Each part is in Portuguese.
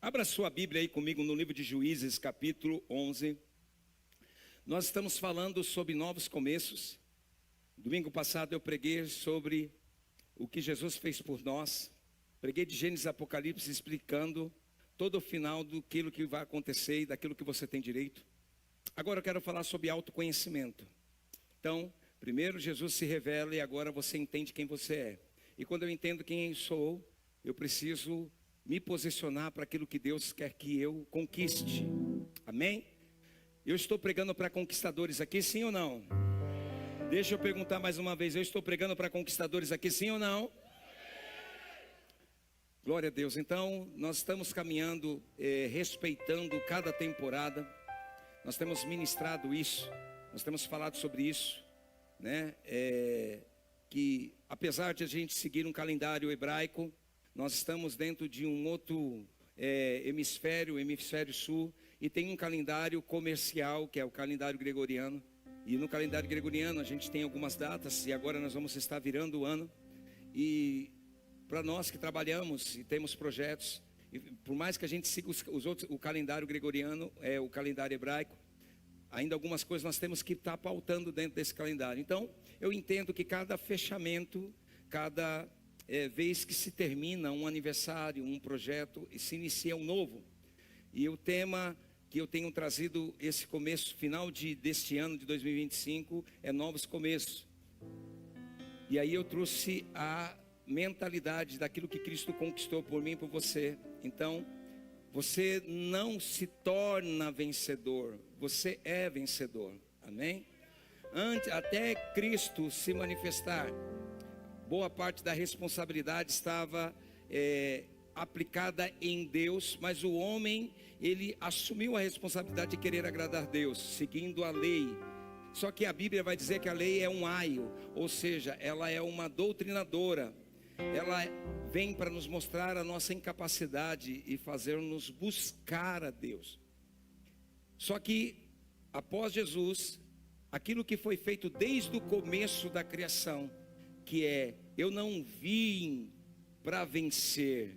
Abra sua Bíblia aí comigo no livro de Juízes, capítulo 11. Nós estamos falando sobre novos começos. Domingo passado eu preguei sobre o que Jesus fez por nós. Preguei de Gênesis e Apocalipse explicando todo o final daquilo que vai acontecer e daquilo que você tem direito. Agora eu quero falar sobre autoconhecimento. Então, primeiro Jesus se revela e agora você entende quem você é. E quando eu entendo quem eu sou, eu preciso me posicionar para aquilo que Deus quer que eu conquiste. Amém? Eu estou pregando para conquistadores aqui, sim ou não? Deixa eu perguntar mais uma vez, eu estou pregando para conquistadores aqui, sim ou não? Glória a Deus. Então, nós estamos caminhando, respeitando cada temporada. Nós temos ministrado isso, nós temos falado sobre isso, né? Que apesar de a gente seguir um calendário hebraico, nós estamos dentro de um outro hemisfério, o hemisfério sul, e tem um calendário comercial, que é o calendário gregoriano. E no calendário gregoriano a gente tem algumas datas, e agora nós vamos estar virando o ano. E para nós que trabalhamos e temos projetos, e por mais que a gente siga o calendário gregoriano, o calendário hebraico, ainda algumas coisas nós temos que estar pautando dentro desse calendário. Então, eu entendo que cada fechamento, cada vez que se termina um aniversário, um projeto, se inicia um novo. E o tema que eu tenho trazido esse começo, final deste ano de 2025, é novos começos. E aí eu trouxe a mentalidade daquilo que Cristo conquistou por mim e por você. Então, você não se torna vencedor, você é vencedor. Amém? Até Cristo se manifestar, boa parte da responsabilidade estava aplicada em Deus, mas o homem, ele assumiu a responsabilidade de querer agradar a Deus, seguindo a lei. Só que a Bíblia vai dizer que a lei é um aio, ou seja, ela é uma doutrinadora. Ela vem para nos mostrar a nossa incapacidade e fazer-nos buscar a Deus. Só que, após Jesus, aquilo que foi feito desde o começo da criação, que eu não vim para vencer,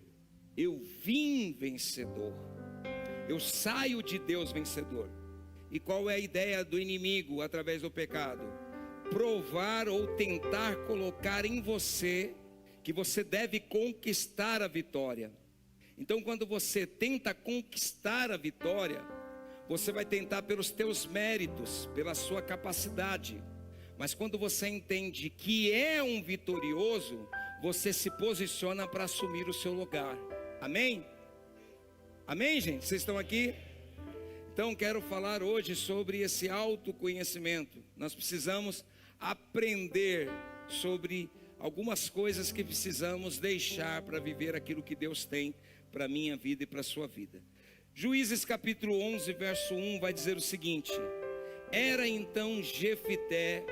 eu vim vencedor. Eu saio de Deus vencedor. E qual é a ideia do inimigo através do pecado? Provar ou tentar colocar em você que você deve conquistar a vitória. Então, quando você tenta conquistar a vitória, você vai tentar pelos teus méritos, pela sua capacidade. Mas quando você entende que é um vitorioso, você se posiciona para assumir o seu lugar. Amém? Amém, gente? Vocês estão aqui? Então quero falar hoje sobre esse autoconhecimento. Nós precisamos aprender sobre algumas coisas que precisamos deixar para viver aquilo que Deus tem para a minha vida e para a sua vida. Juízes capítulo 11, verso 1 vai dizer o seguinte: era então Jefité,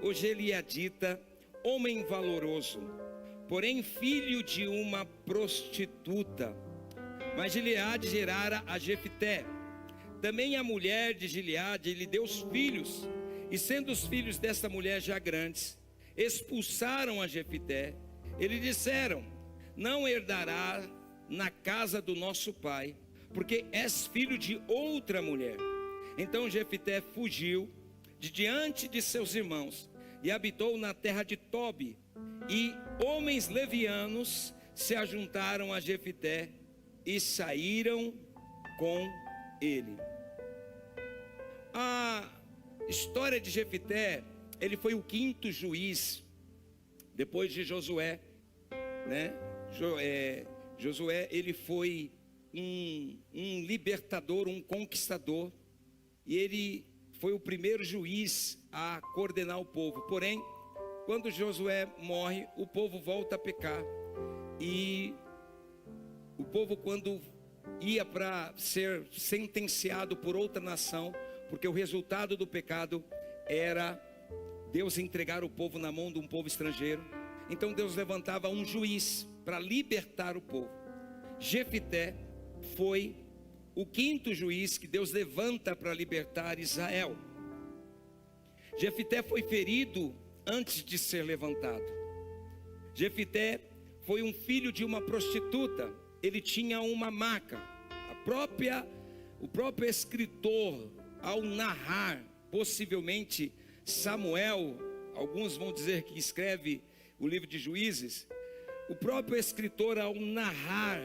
o Gileadita, homem valoroso, porém filho de uma prostituta. Mas Gileade gerara a Jefité. Também a mulher de Gileade lhe deu os filhos, e sendo os filhos desta mulher já grandes, expulsaram a Jefité. Eles disseram: não herdará na casa do nosso pai, porque és filho de outra mulher. Então Jefité fugiu de diante de seus irmãos e habitou na terra de Tobi, e homens levianos se ajuntaram a Jefité e saíram com ele. A história de Jefité, ele foi o quinto juiz depois de Josué, né? Josué, ele foi um libertador, um conquistador, e ele foi o primeiro juiz a coordenar o povo. Porém, quando Josué morre, o povo volta a pecar. E o povo, quando ia para ser sentenciado por outra nação, porque o resultado do pecado era Deus entregar o povo na mão de um povo estrangeiro, então Deus levantava um juiz para libertar o povo. Jefité foi o quinto juiz que Deus levanta para libertar Israel. Jefité foi ferido antes de ser levantado. Jefité foi um filho de uma prostituta. Ele tinha uma maca. A o próprio escritor, ao narrar, possivelmente Samuel, alguns vão dizer que escreve o livro de Juízes, o próprio escritor, ao narrar,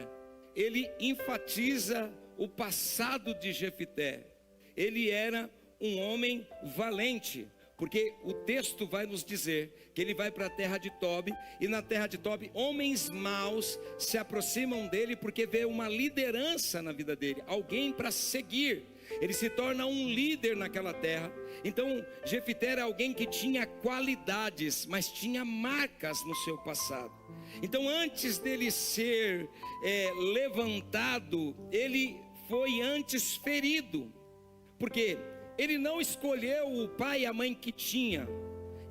ele enfatiza o passado de Jefité. Ele era um homem valente, porque o texto vai nos dizer que ele vai para a terra de Tobi, e na terra de Tobi, homens maus se aproximam dele, porque vê uma liderança na vida dele, alguém para seguir. Ele se torna um líder naquela terra. Então Jefité era alguém que tinha qualidades, mas tinha marcas no seu passado. Então antes dele ser levantado, ele foi antes ferido, porque ele não escolheu o pai e a mãe que tinha.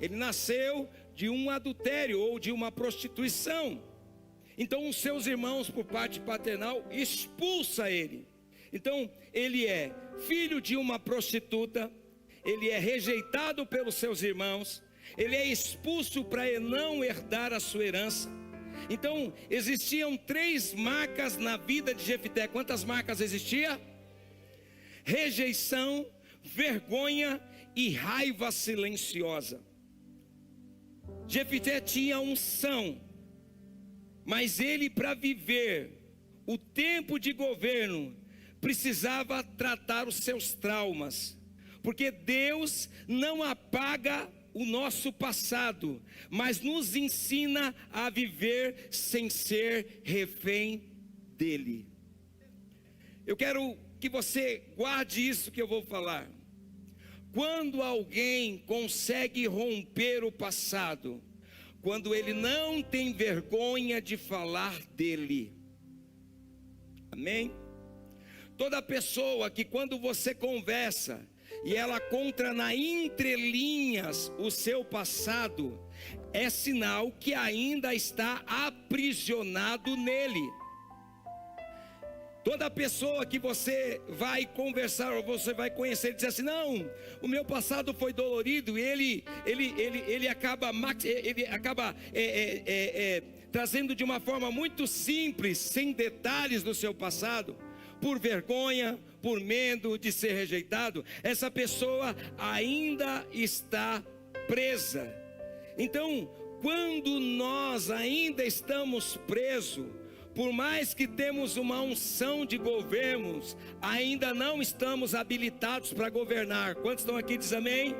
Ele nasceu de um adultério ou de uma prostituição. Então os seus irmãos, por parte paternal, expulsa ele. Então ele é filho de uma prostituta, ele é rejeitado pelos seus irmãos, ele é expulso para não herdar a sua herança. Então existiam 3 marcas na vida de Jefité. Quantas marcas existiam? Rejeição, vergonha e raiva silenciosa. Jefité tinha unção, mas ele, para viver o tempo de governo, precisava tratar os seus traumas, porque Deus não apaga o nosso passado, mas nos ensina a viver sem ser refém dele. Eu quero que você guarde isso que eu vou falar. Quando alguém consegue romper o passado, quando ele não tem vergonha de falar dele. Amém? Toda pessoa que, quando você conversa e ela conta na entrelinhas o seu passado, é sinal que ainda está aprisionado nele. Toda pessoa que você vai conversar ou você vai conhecer, diz assim: não, o meu passado foi dolorido, e ele acaba trazendo de uma forma muito simples, sem detalhes do seu passado, por vergonha, por medo de ser rejeitado. Essa pessoa ainda está presa. Então, quando nós ainda estamos presos, por mais que temos uma unção de governos, ainda não estamos habilitados para governar. Quantos estão aqui, diz amém?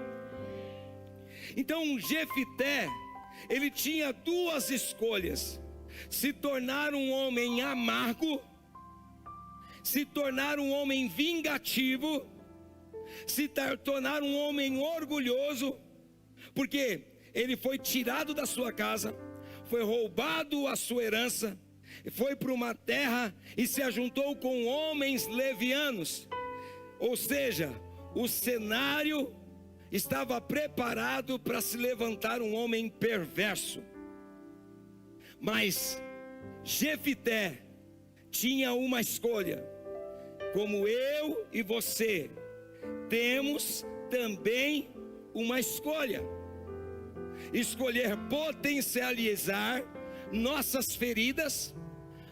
Então Jefité, ele tinha 2 escolhas: se tornar um homem amargo, se tornar um homem vingativo, se tornar um homem orgulhoso, porque ele foi tirado da sua casa, foi roubado a sua herança, foi para uma terra e se ajuntou com homens levianos. Ou seja, o cenário estava preparado para se levantar um homem perverso. Mas Jefité tinha uma escolha, como eu e você temos também uma escolha: escolher potencializar nossas feridas,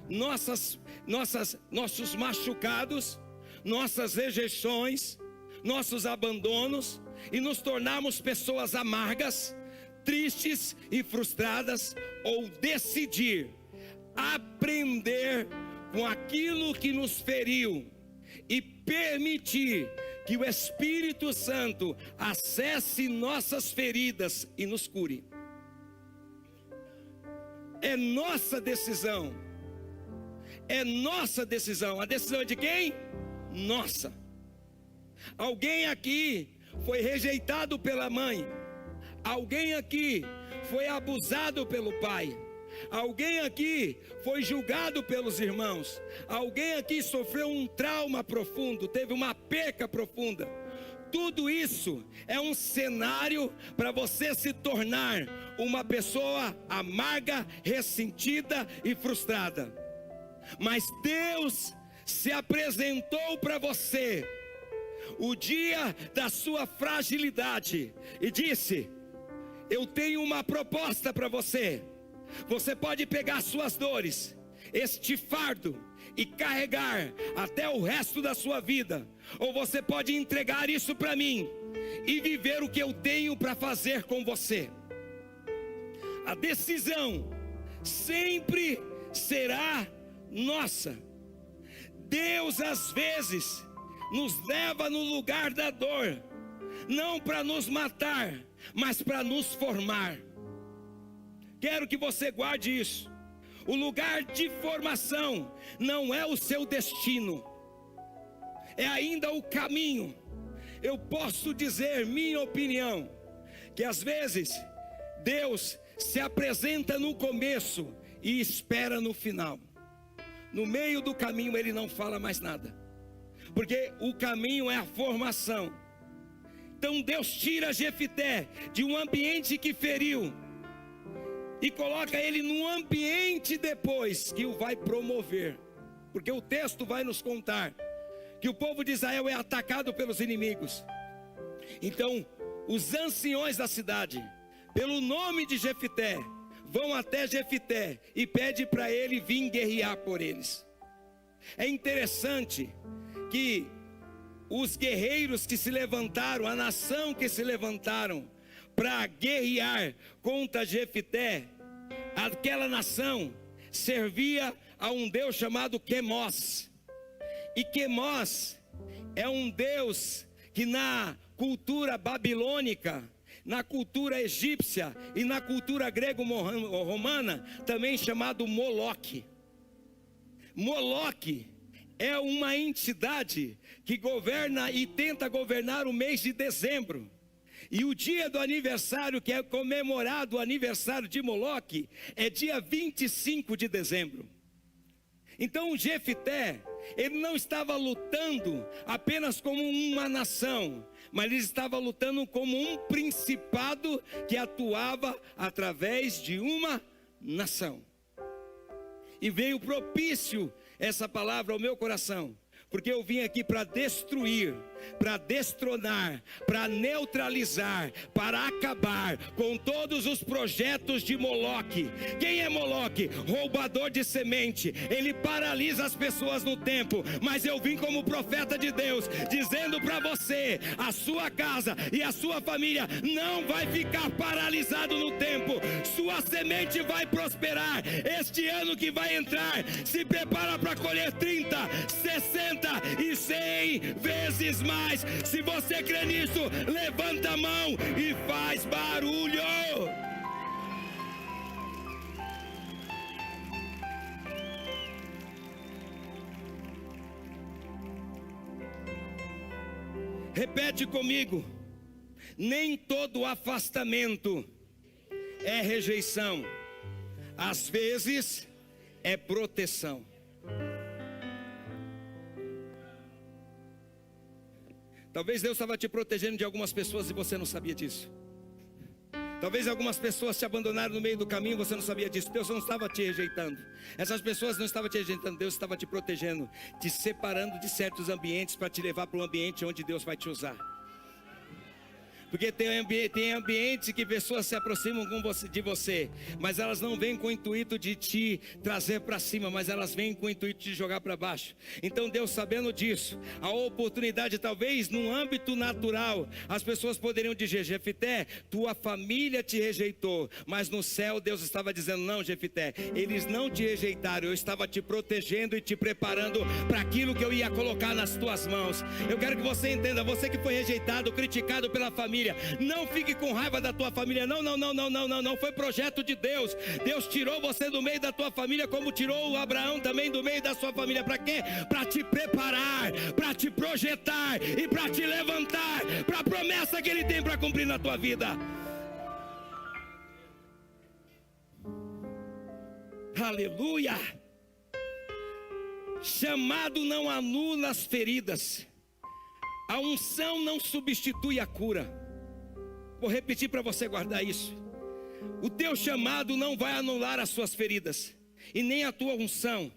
nossos machucados, nossas rejeições, nossos abandonos, e nos tornarmos pessoas amargas, tristes e frustradas, ou decidir aprender com aquilo que nos feriu e permitir que o Espírito Santo acesse nossas feridas e nos cure. É nossa decisão. É nossa decisão. A decisão é de quem? Nossa. Alguém aqui foi rejeitado pela mãe. Alguém aqui foi abusado pelo pai. Alguém aqui foi julgado pelos irmãos. Alguém aqui sofreu um trauma profundo, teve uma perca profunda. Tudo isso é um cenário para você se tornar uma pessoa amarga, ressentida e frustrada. Mas Deus se apresentou para você o dia da sua fragilidade e disse: eu tenho uma proposta para você. Você pode pegar suas dores este fardo e carregar até o resto da sua vida, ou você pode entregar isso para mim e viver o que eu tenho para fazer com você. A decisão sempre será nossa. Deus às vezes nos leva no lugar da dor, não para nos matar, mas para nos formar. Quero que você guarde isso. O lugar de formação não é o seu destino, é ainda o caminho. Eu posso dizer minha opinião, que às vezes Deus se apresenta no começo e espera no final. No meio do caminho ele não fala mais nada, porque o caminho é a formação. Então Deus tira Jefté de um ambiente que feriu e coloca ele num ambiente depois que o vai promover, porque o texto vai nos contar que o povo de Israel é atacado pelos inimigos. Então os anciões da cidade, pelo nome de Jefté, vão até Jefté e pede para ele vir guerrear por eles. É interessante que os guerreiros que se levantaram, a nação que se levantaram para guerrear contra Jefté, aquela nação servia a um Deus chamado Quemós. E Quemós é um Deus que na cultura babilônica, na cultura egípcia e na cultura grego-romana também chamado Moloque. Moloque é uma entidade que governa e tenta governar o mês de dezembro. E o dia do aniversário, que é comemorado o aniversário de Moloque, é dia 25 de dezembro. Então Jefté, ele não estava lutando apenas como uma nação, mas ele estava lutando como um principado que atuava através de uma nação. E veio propício essa palavra ao meu coração, porque eu vim aqui para destruir, para destronar, para neutralizar, para acabar com todos os projetos de Moloque. Quem é Moloque? Roubador de semente. Ele paralisa as pessoas no tempo. Mas eu vim como profeta de Deus, dizendo para você, a sua casa e a sua família não vai ficar paralisado no tempo. Sua semente vai prosperar. Este ano que vai entrar, se prepara para colher 30, 60 e 100 vezes mais. Se você crê nisso, levanta a mão e faz barulho. Repete comigo: nem todo afastamento é rejeição, às vezes é proteção. Talvez Deus estava te protegendo de algumas pessoas e você não sabia disso. Talvez algumas pessoas te abandonaram no meio do caminho e você não sabia disso. Deus não estava te rejeitando. Essas pessoas não estavam te rejeitando. Deus estava te protegendo, te separando de certos ambientes para te levar para um ambiente onde Deus vai te usar. Porque tem ambientes que pessoas se aproximam de você, mas elas não vêm com o intuito de te trazer para cima, mas elas vêm com o intuito de te jogar para baixo. Então Deus, sabendo disso, a oportunidade, talvez no âmbito natural, as pessoas poderiam dizer: Jefté, tua família te rejeitou, mas no céu Deus estava dizendo: não, Jefté, eles não te rejeitaram, eu estava te protegendo e te preparando para aquilo que eu ia colocar nas tuas mãos. Eu quero que você entenda, você que foi rejeitado, criticado pela família, não fique com raiva da tua família. Não foi projeto de Deus. Deus tirou você do meio da tua família, como tirou o Abraão também do meio da sua família. Para quê? Para te preparar, para te projetar e para te levantar para a promessa que Ele tem para cumprir na tua vida. Aleluia. Chamado não anula as feridas, a unção não substitui a cura. Vou repetir para você guardar isso. O teu chamado não vai anular as suas feridas, e nem a tua unção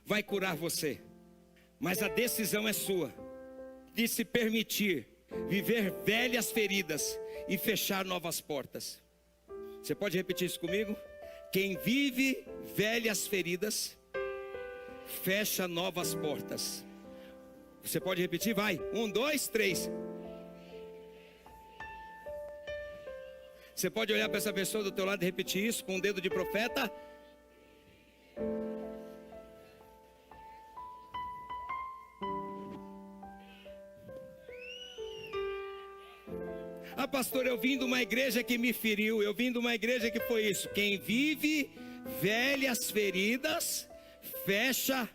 vai curar você. Mas a decisão é sua, de se permitir viver velhas feridas e fechar novas portas. Você pode repetir isso comigo? Quem vive velhas feridas fecha novas portas. Você pode repetir? Vai, 1, 2, 3. Você pode olhar para essa pessoa do teu lado e repetir isso com o dedo de profeta. Ah, pastor, eu vim de uma igreja que me feriu, eu vim de uma igreja que foi isso. Quem vive velhas feridas, fecha.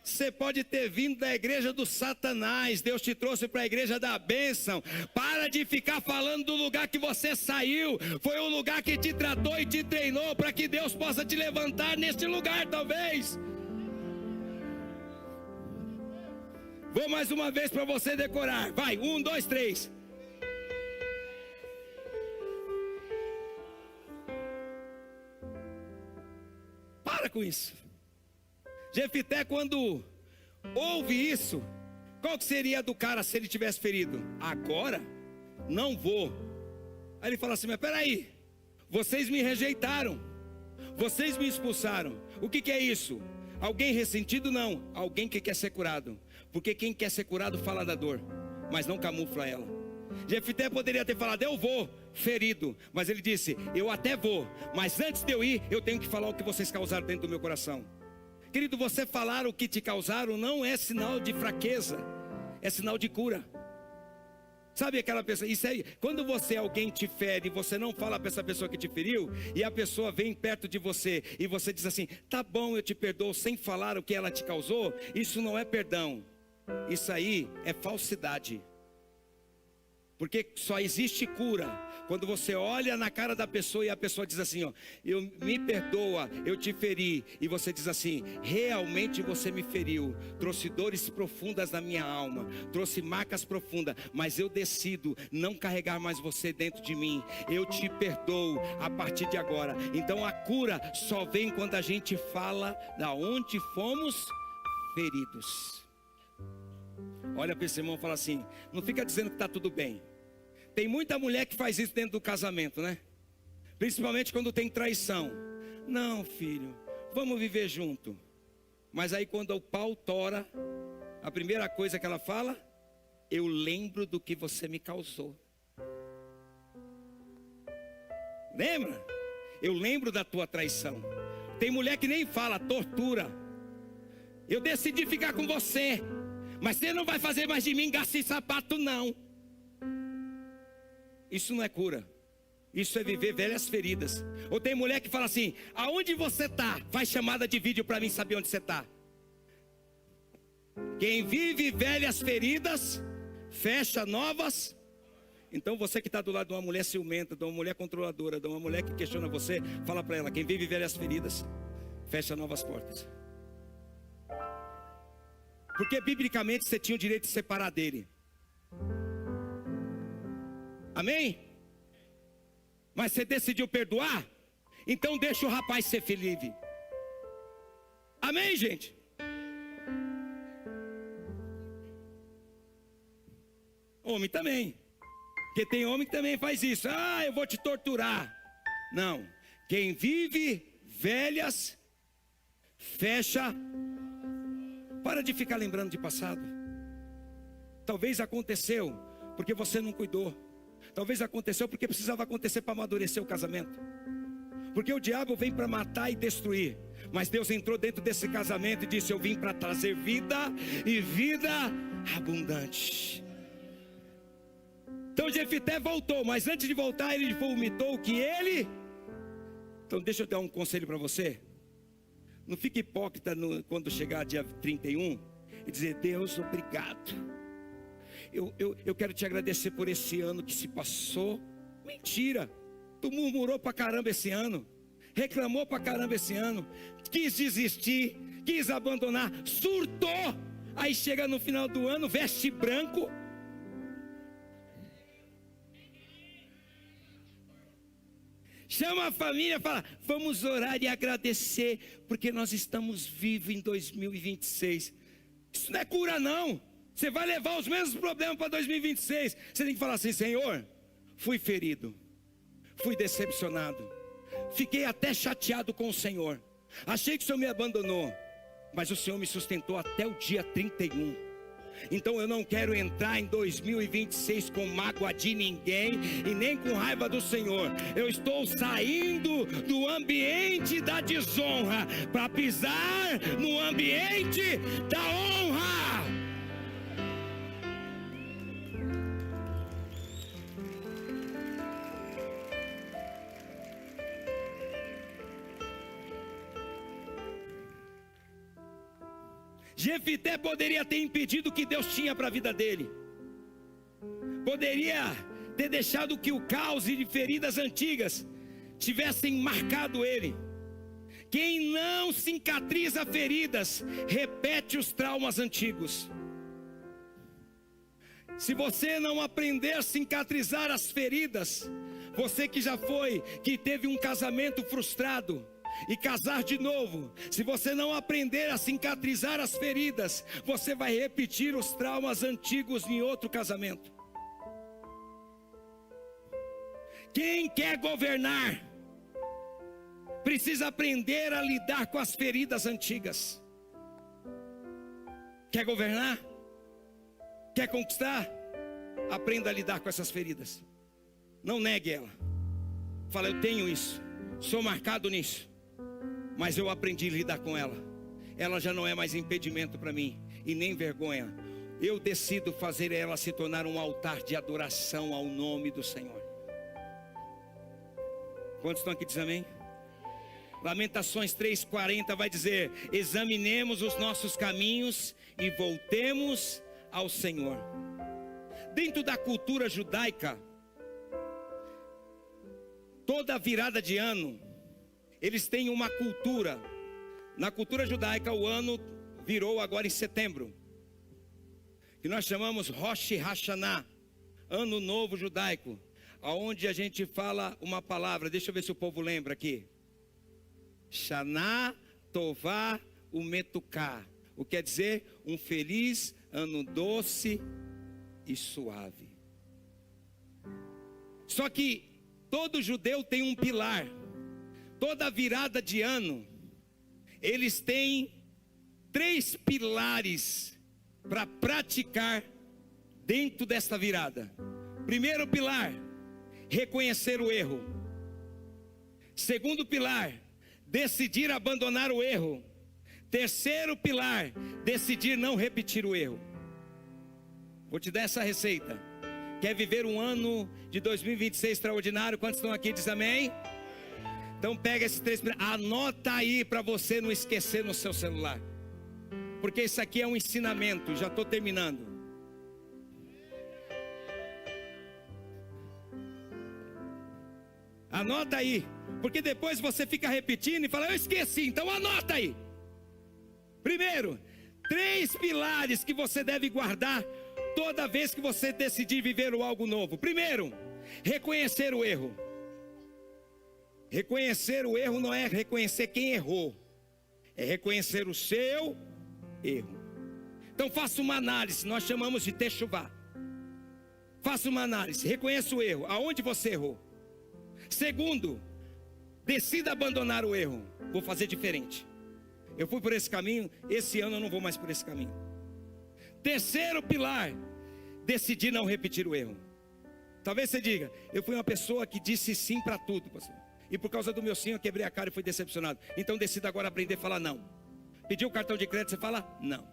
Você pode ter vindo da igreja do Satanás, Deus te trouxe para a igreja da bênção. Para de ficar falando do lugar que você saiu. Foi o lugar que te tratou e te treinou para que Deus possa te levantar neste lugar, talvez. Vou mais uma vez para você decorar. Vai, 1, 2, 3. Para com isso. Jefité, quando ouve isso, qual que seria do cara se ele tivesse ferido? Agora não vou. Aí ele fala assim, mas peraí, vocês me rejeitaram, vocês me expulsaram. O que é isso? Alguém ressentido? Não, alguém que quer ser curado. Porque quem quer ser curado fala da dor, mas não camufla ela. Jefité poderia ter falado, eu vou, ferido. Mas ele disse, eu até vou, mas antes de eu ir, eu tenho que falar o que vocês causaram dentro do meu coração. Querido, você falar o que te causaram não é sinal de fraqueza, é sinal de cura. Sabe aquela pessoa, isso aí, quando alguém te fere, você não fala para essa pessoa que te feriu, e a pessoa vem perto de você, e você diz assim, tá bom, eu te perdoo, sem falar o que ela te causou, isso não é perdão, isso aí é falsidade. Porque só existe cura quando você olha na cara da pessoa e a pessoa diz assim, ó, me perdoa, eu te feri. E você diz assim, realmente você me feriu, trouxe dores profundas na minha alma, trouxe marcas profundas, mas eu decido não carregar mais você dentro de mim. Eu te perdoo a partir de agora. Então a cura só vem quando a gente fala da onde fomos feridos. Olha para esse irmão e fala assim, não fica dizendo que está tudo bem. Tem muita mulher que faz isso dentro do casamento, né? Principalmente quando tem traição. Não, filho, vamos viver junto. Mas aí quando o pau tora, a primeira coisa que ela fala, eu lembro do que você me causou. Lembra? Eu lembro da tua traição. Tem mulher que nem fala, tortura. Eu decidi ficar com você, mas você não vai fazer mais de mim gasto e sapato não. Isso não é cura. Isso é viver velhas feridas. Ou tem mulher que fala assim, aonde você está? Faz chamada de vídeo para mim saber onde você está. Quem vive velhas feridas, fecha novas. Então você que está do lado de uma mulher ciumenta, de uma mulher controladora, de uma mulher que questiona você, fala para ela, quem vive velhas feridas, fecha novas portas. Porque biblicamente você tinha o direito de separar dele. Amém? Mas você decidiu perdoar? Então deixa o rapaz ser feliz. Amém, gente? Homem também. Porque tem homem que também faz isso. Ah, eu vou te torturar. Não. Quem vive velhas, fecha. Para de ficar lembrando de passado. Talvez aconteceu porque você não cuidou. Talvez aconteceu porque precisava acontecer para amadurecer o casamento. Porque o diabo vem para matar e destruir. Mas Deus entrou dentro desse casamento e disse, eu vim para trazer vida e vida abundante. Então Jefité voltou, mas antes de voltar ele vomitou o que ele... Então deixa eu dar um conselho para você. Não fique hipócrita quando chegar dia 31 e dizer, Deus, obrigado. Eu quero te agradecer por esse ano que se passou. Mentira. Tu murmurou pra caramba esse ano. Reclamou pra caramba esse ano. Quis desistir, quis abandonar, surtou. Aí chega no final do ano, veste branco. Chama a família e fala, vamos orar e agradecer, porque nós estamos vivos em 2026. Isso não é cura não. Você vai levar os mesmos problemas para 2026. Você tem que falar assim, Senhor, fui ferido, fui decepcionado, fiquei até chateado com o Senhor, achei que o Senhor me abandonou, mas o Senhor me sustentou até o dia 31. Então eu não quero entrar em 2026 com mágoa de ninguém e nem com raiva do Senhor. Eu estou saindo do ambiente da desonra para pisar no ambiente da honra. Jefité poderia ter impedido o que Deus tinha para a vida dele. Poderia ter deixado que o caos e feridas antigas tivessem marcado ele. Quem não cicatriza feridas, repete os traumas antigos. Se você não aprender a cicatrizar as feridas, você que já que teve um casamento frustrado, e casar de novo, se você não aprender a cicatrizar as feridas, você vai repetir os traumas antigos em outro casamento. Quem quer governar precisa aprender a lidar com as feridas antigas. Quer governar? Quer conquistar? Aprenda a lidar com essas feridas. Não negue ela. Fala, eu tenho isso, sou marcado nisso, mas eu aprendi a lidar com ela. Ela já não é mais impedimento para mim e nem vergonha. Eu decido fazer ela se tornar um altar de adoração ao nome do Senhor. Quantos estão aqui dizendo amém? Lamentações 3:40 vai dizer: examinemos os nossos caminhos e voltemos ao Senhor. Dentro da cultura judaica, toda virada de ano, eles têm uma cultura. Na cultura judaica, o ano virou agora em setembro, que nós chamamos Rosh Hashanah, Ano Novo Judaico, aonde a gente fala uma palavra, deixa eu ver se o povo lembra aqui. Shana Tová Umetuká, o que quer dizer um feliz ano doce e suave. Só que todo judeu tem um pilar. Toda virada de ano, eles têm 3 pilares para praticar dentro desta virada. Primeiro pilar, reconhecer o erro. Segundo pilar, decidir abandonar o erro. Terceiro pilar, decidir não repetir o erro. Vou te dar essa receita. Quer viver um ano de 2026 extraordinário? Quantos estão aqui? Diz amém? Então pega esses 3 pilares, anota aí para você não esquecer no seu celular. Porque isso aqui é um ensinamento, já estou terminando. Anota aí, porque depois você fica repetindo e fala, eu esqueci, então anota aí. Primeiro, 3 pilares que você deve guardar toda vez que você decidir viver algo novo. Primeiro, reconhecer o erro. Reconhecer o erro não é reconhecer quem errou, é reconhecer o seu erro. Então faça uma análise, nós chamamos de techuvá. Faça uma análise, reconheça o erro, aonde você errou. Segundo, decida abandonar o erro. Vou fazer diferente. Eu fui por esse caminho, esse ano eu não vou mais por esse caminho. Terceiro pilar, decidir não repetir o erro. Talvez você diga, eu fui uma pessoa que disse sim para tudo, pastor. E por causa do meu sim eu quebrei a cara e fui decepcionado. Então decida agora aprender a falar não. Pediu o cartão de crédito, você fala não.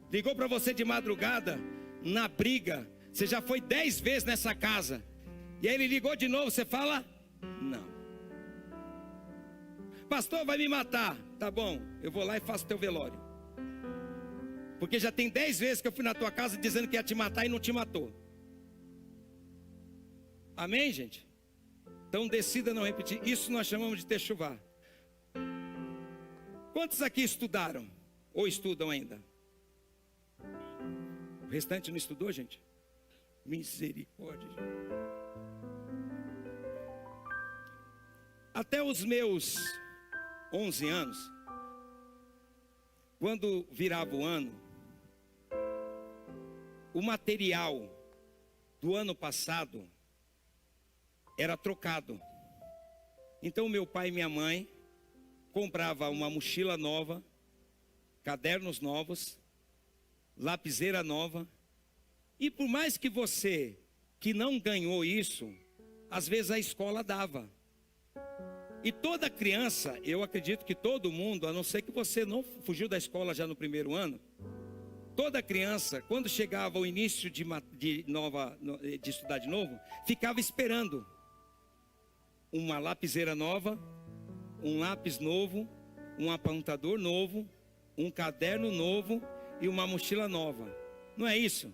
Ligou para você de madrugada, na briga, você já foi 10 vezes nessa casa, e aí ele ligou de novo, você fala não. Pastor, vai me matar. Tá bom, eu vou lá e faço teu velório. Porque já tem 10 vezes que eu fui na tua casa dizendo que ia te matar e não te matou. Amém, gente? Então decida não repetir. Isso nós chamamos de techuvá. Quantos aqui estudaram? Ou estudam ainda? O restante não estudou, gente? Misericórdia. Até os meus 11 anos, quando virava o ano, o material do ano passado era trocado. Então meu pai e minha mãe comprava uma mochila nova, cadernos novos, lapiseira nova. E por mais que você que não ganhou isso, às vezes a escola dava. E toda criança, eu acredito que todo mundo, a não ser que você não fugiu da escola já no primeiro ano, toda criança, quando chegava o início de estudar de novo, ficava esperando uma lapiseira nova, um lápis novo, um apontador novo, um caderno novo e uma mochila nova. Não é isso?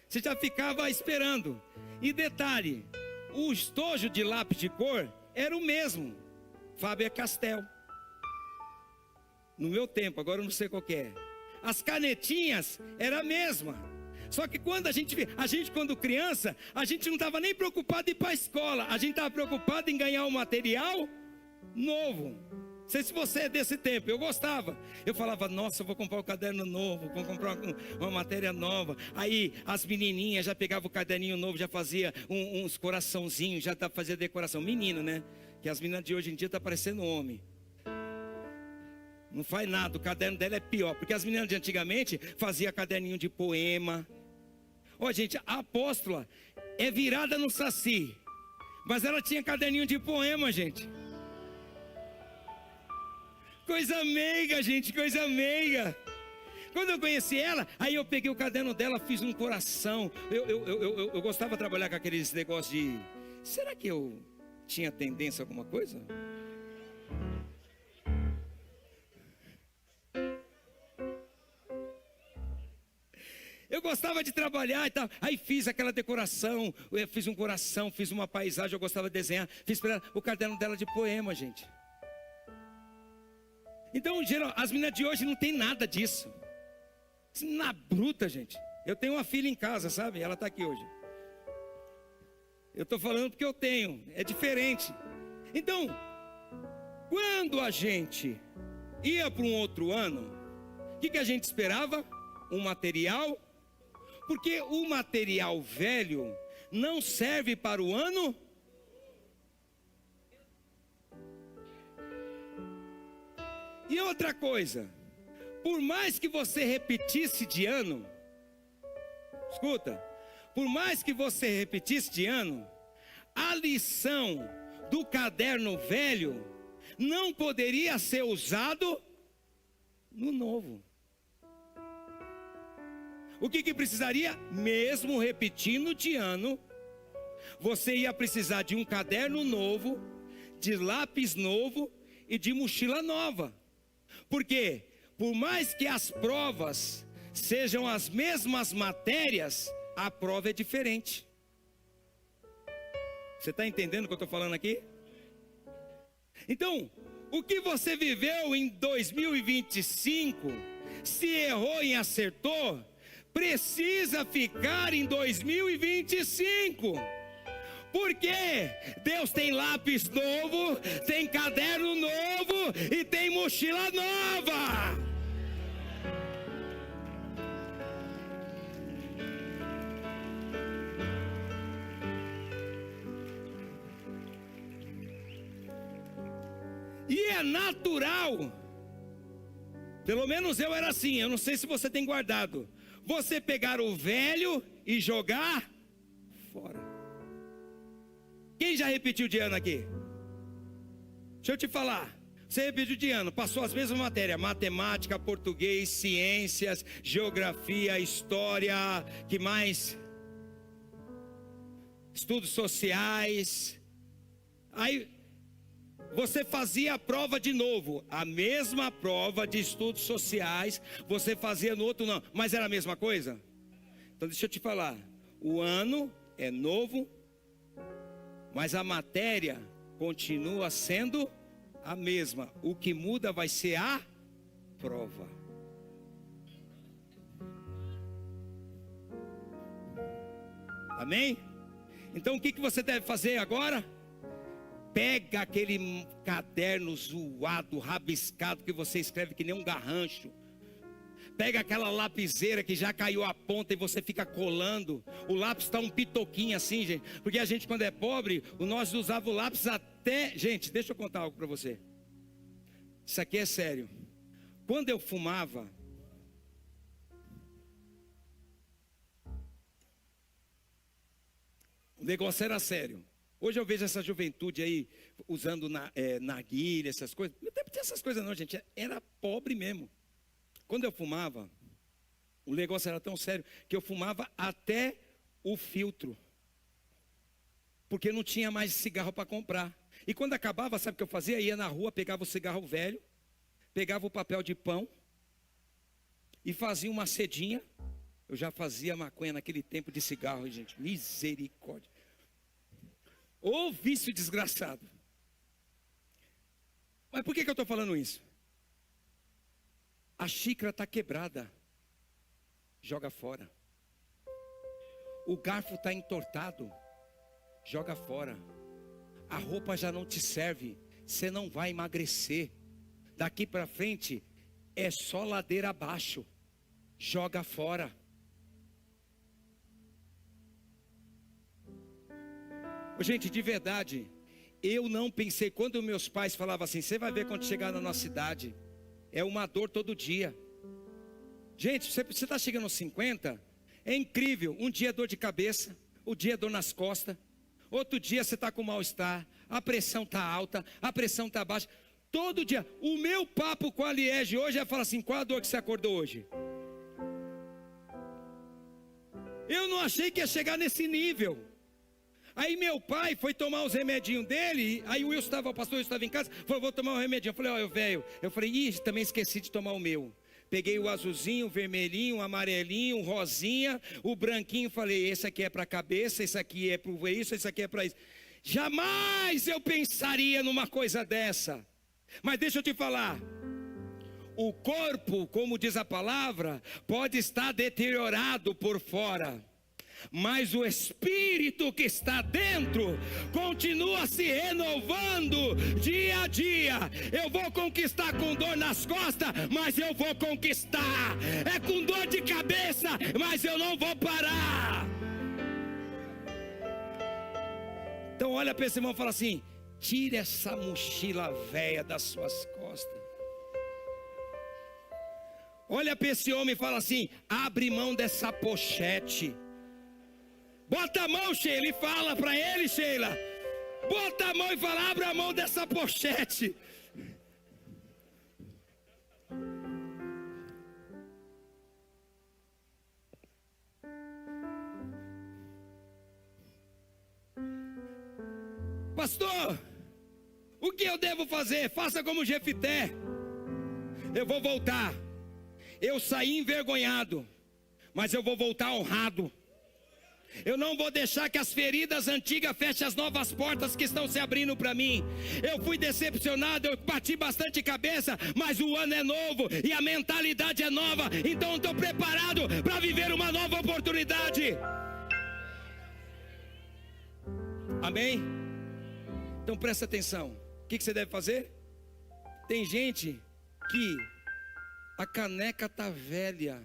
Você já ficava esperando. E detalhe, o estojo de lápis de cor era o mesmo, Faber-Castell. No meu tempo, agora eu não sei qual que é. As canetinhas era a mesma. Só que quando a gente quando criança, a gente não estava nem preocupado em ir para a escola. A gente estava preocupado em ganhar um material novo. Não sei se você é desse tempo, eu gostava. Eu falava, nossa, eu vou comprar um caderno novo, vou comprar uma matéria nova. Aí as menininhas já pegavam o caderninho novo, já fazia uns coraçãozinhos, já fazia decoração. Menino, né? Que as meninas de hoje em dia estão parecendo homem. Não faz nada, o caderno dela é pior. Porque as meninas de antigamente faziam caderninho de poema. Ó, gente, a apóstola é virada no saci. Mas ela tinha caderninho de poema, gente. Coisa meiga, gente, coisa meiga. Quando eu conheci ela, aí eu peguei o caderno dela, fiz um coração. Eu gostava de trabalhar com aqueles negócios de... Será que eu tinha tendência a alguma coisa? Eu gostava de trabalhar e tal. Aí fiz aquela decoração, eu fiz um coração, fiz uma paisagem, eu gostava de desenhar. Fiz para ela o caderno dela de poema, gente. Então, geral, as meninas de hoje não tem nada disso. Na bruta, gente. Eu tenho uma filha em casa, sabe? Ela está aqui hoje. Eu estou falando porque eu tenho. É diferente. Então, quando a gente ia para um outro ano, o que a gente esperava? Um material. Porque o material velho não serve para o ano. E outra coisa, por mais que você repetisse de ano, escuta, por mais que você repetisse de ano, a lição do caderno velho não poderia ser usado no novo. O que precisaria? Mesmo repetindo de ano, você ia precisar de um caderno novo, de lápis novo e de mochila nova. Porque, por mais que as provas sejam as mesmas matérias, a prova é diferente. Você está entendendo o que eu estou falando aqui? Então, o que você viveu em 2025, se errou e acertou, precisa ficar em 2025. Porque Deus tem lápis novo, tem caderno novo e tem mochila nova. E é natural, pelo menos eu era assim, eu não sei se você tem guardado, você pegar o velho e jogar fora. Quem já repetiu de ano aqui? Deixa eu te falar. Você repetiu de ano, passou as mesmas matérias: matemática, português, ciências, geografia, história, que mais? Estudos sociais. Aí você fazia a prova de novo, a mesma prova de estudos sociais, você fazia no outro não, mas era a mesma coisa? Então deixa eu te falar, o ano é novo, mas a matéria continua sendo a mesma. O que muda vai ser a prova. Amém? Então o que você deve fazer agora? Pega aquele caderno zoado, rabiscado, que você escreve que nem um garrancho. Pega aquela lapiseira que já caiu a ponta e você fica colando. O lápis está um pitoquinho assim, gente. Porque a gente, quando é pobre, nós usava o lápis até... Gente, deixa eu contar algo para você. Isso aqui é sério. Quando eu fumava, o negócio era sério. Hoje eu vejo essa juventude aí usando narguilha, essas coisas. No tempo tinha essas coisas não, gente. Era pobre mesmo. Quando eu fumava, o negócio era tão sério que eu fumava até o filtro. Porque não tinha mais cigarro para comprar. E quando acabava, sabe o que eu fazia? Ia na rua, pegava o cigarro velho, pegava o papel de pão e fazia uma cedinha. Eu já fazia maconha naquele tempo de cigarro, gente. Misericórdia. Ô vício desgraçado. Mas por que eu estou falando isso? A xícara está quebrada. Joga fora. O garfo está entortado. Joga fora. A roupa já não te serve. Você não vai emagrecer. Daqui para frente é só ladeira abaixo. Joga fora. Gente, de verdade, eu não pensei, quando meus pais falavam assim, você vai ver quando chegar na nossa cidade, é uma dor todo dia. Gente, você está chegando aos 50, é incrível, um dia é dor de cabeça, o dia é dor nas costas, outro dia você está com mal-estar, a pressão está alta, a pressão está baixa, todo dia. O meu papo com a Liege hoje é falar assim, qual a dor que você acordou hoje? Eu não achei que ia chegar nesse nível. Aí meu pai foi tomar os remedinhos dele, aí o pastor Wilson estava em casa, falou, vou tomar um remedinho. Eu falei, ó, velho, eu falei, ih, também esqueci de tomar o meu. Peguei o azulzinho, o vermelhinho, o amarelinho, o rosinha, o branquinho, falei, esse aqui é para a cabeça, esse aqui é para isso, esse aqui é para isso. Jamais eu pensaria numa coisa dessa. Mas deixa eu te falar, o corpo, como diz a palavra, pode estar deteriorado por fora, mas o espírito que está dentro continua se renovando dia a dia. Eu vou conquistar com dor nas costas, mas eu vou conquistar. É com dor de cabeça, mas eu não vou parar. Então olha para esse irmão e fala assim, tire essa mochila velha das suas costas. Olha para esse homem e fala assim, abre mão dessa pochete. Bota a mão, Sheila, e fala para ele, Sheila. Bota a mão e fala, abre a mão dessa pochete. Pastor, o que eu devo fazer? Faça como Jefité. Eu vou voltar. Eu saí envergonhado, mas eu vou voltar honrado. Eu não vou deixar que as feridas antigas fechem as novas portas que estão se abrindo para mim. Eu fui decepcionado, eu bati bastante cabeça, mas o ano é novo e a mentalidade é nova. Então eu estou preparado para viver uma nova oportunidade. Amém? Então presta atenção. O que você deve fazer? Tem gente que a caneca está velha,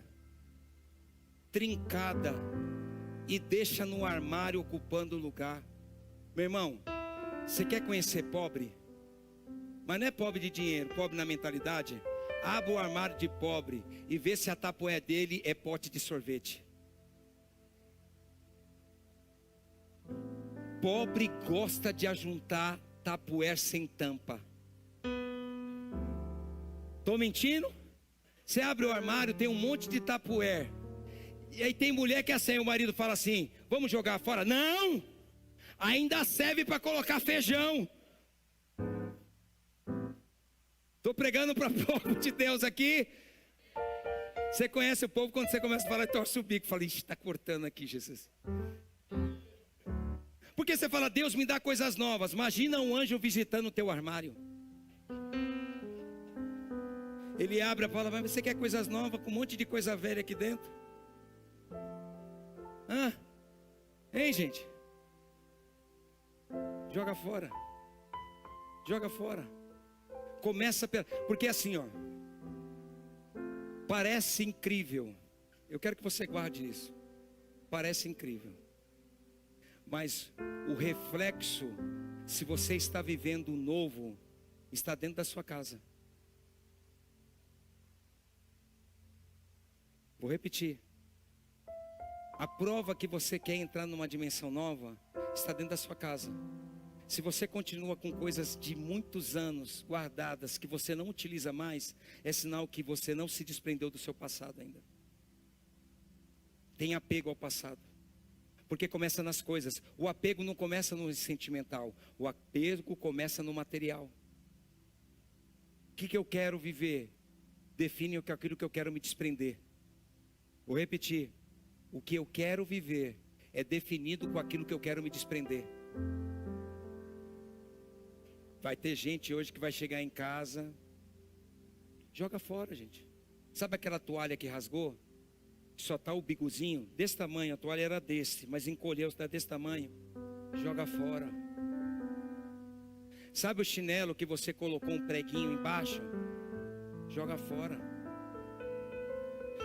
trincada, e deixa no armário ocupando o lugar. Meu irmão, você quer conhecer pobre? Mas não é pobre de dinheiro, pobre na mentalidade. Abra o armário de pobre e vê se a tapoé dele é pote de sorvete. Pobre gosta de ajuntar tapoé sem tampa. Estou mentindo? Você abre o armário, tem um monte de tapoé. E aí tem mulher que é assim, o marido fala assim, vamos jogar fora? Não! Ainda serve para colocar feijão. Estou pregando para o povo de Deus aqui. Você conhece o povo quando você começa a falar e torce o bico. Fala, está cortando aqui, Jesus. Porque você fala, Deus me dá coisas novas. Imagina um anjo visitando o teu armário. Ele abre a palavra, mas você quer coisas novas com um monte de coisa velha aqui dentro? Hein, gente? Joga fora. Joga fora. Começa porque assim, ó, parece incrível. Eu quero que você guarde isso. Parece incrível. Mas o reflexo, se você está vivendo o novo, está dentro da sua casa. Vou repetir. A prova que você quer entrar numa dimensão nova está dentro da sua casa. Se você continua com coisas de muitos anos guardadas que você não utiliza mais, é sinal que você não se desprendeu do seu passado ainda. Tem apego ao passado. Porque começa nas coisas. O apego não começa no sentimental. O apego começa no material. O que eu quero viver? Define aquilo que eu quero me desprender. Vou repetir. O que eu quero viver é definido com aquilo que eu quero me desprender. Vai ter gente hoje que vai chegar em casa, joga fora, gente. Sabe aquela toalha que rasgou? Só está o bigozinho, desse tamanho, a toalha era desse, mas encolheu, está desse tamanho, joga fora. Sabe o chinelo que você colocou um preguinho embaixo? Joga fora.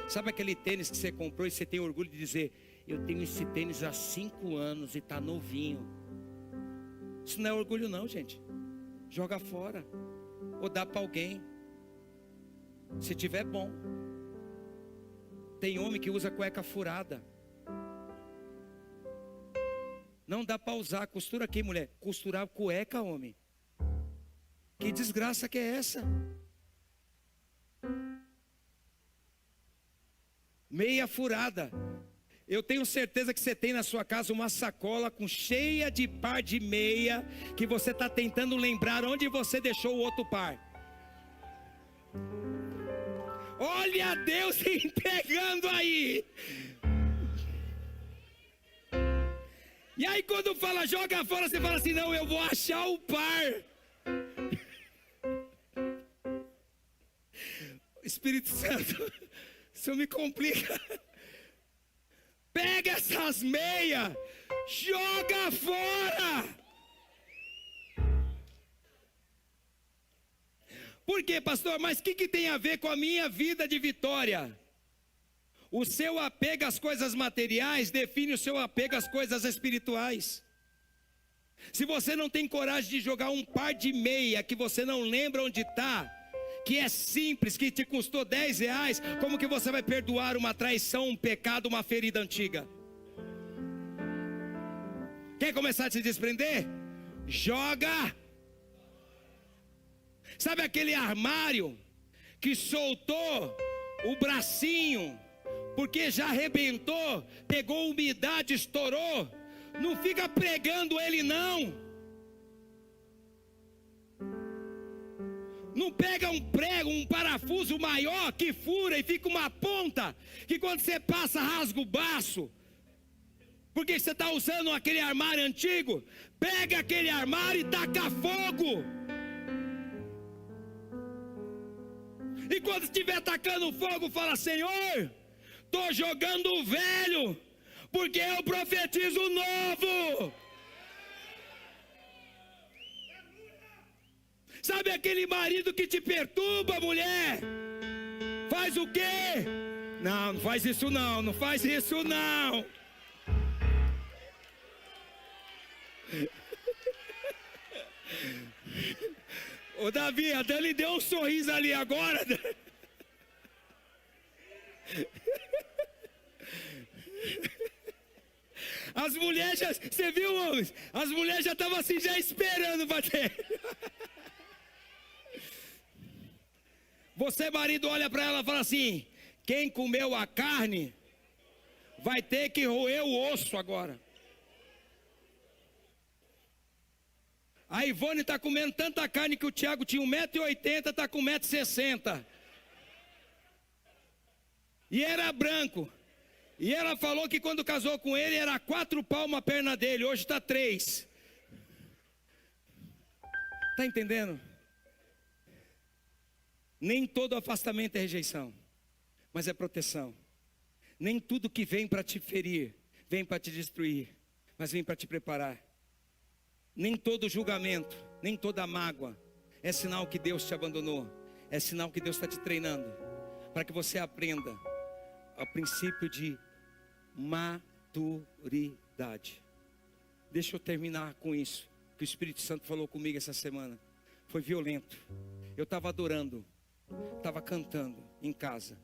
Sabe aquele tênis que você comprou e você tem orgulho de dizer: eu tenho esse tênis há 5 anos e está novinho. Isso não é orgulho não, gente. Joga fora. Ou dá para alguém. Se tiver bom. Tem homem que usa cueca furada. Não dá para usar. Costura aqui, mulher. Costurar cueca, homem. Que desgraça que é essa? Meia furada. Eu tenho certeza que você tem na sua casa uma sacola cheia de par de meia, que você está tentando lembrar onde você deixou o outro par. Olha Deus entregando aí. E aí quando fala joga fora, você fala assim: não, eu vou achar o par. Espírito Santo, isso me complica. Pega essas meias, joga fora. Por quê, pastor? Mas o que tem a ver com a minha vida de vitória? O seu apego às coisas materiais define o seu apego às coisas espirituais. Se você não tem coragem de jogar um par de meia que você não lembra onde está, que é simples, que te custou R$10, como que você vai perdoar uma traição, um pecado, uma ferida antiga? Quer começar a se desprender? Joga! Sabe aquele armário que soltou o bracinho, porque já arrebentou, pegou umidade, estourou? Não fica pregando ele não. Não pega um prego, um parafuso maior que fura e fica uma ponta, que quando você passa rasga o baço, porque você está usando aquele armário antigo. Pega aquele armário e taca fogo. E quando estiver tacando fogo, fala: Senhor, estou jogando o velho, porque eu profetizo o novo. Sabe aquele marido que te perturba, mulher? Faz o quê? Não, não faz isso não, não faz isso não. Ô Davi, a Dani deu um sorriso ali agora. As mulheres já, você viu, homens? As mulheres já estavam assim, já esperando bater. Você, marido, olha para ela e fala assim: quem comeu a carne vai ter que roer o osso agora. A Ivone está comendo tanta carne que o Tiago tinha 1,80 m, está com 1,60 m. E era branco. E ela falou que quando casou com ele era 4 palmos a perna dele, hoje está 3. Está entendendo? Nem todo afastamento é rejeição, mas é proteção. Nem tudo que vem para te ferir, vem para te destruir, mas vem para te preparar. Nem todo julgamento, nem toda mágoa é sinal que Deus te abandonou. É sinal que Deus está te treinando, para que você aprenda o princípio de maturidade. Deixa eu terminar com isso, que o Espírito Santo falou comigo essa semana. Foi violento. Eu estava adorando, estava cantando em casa.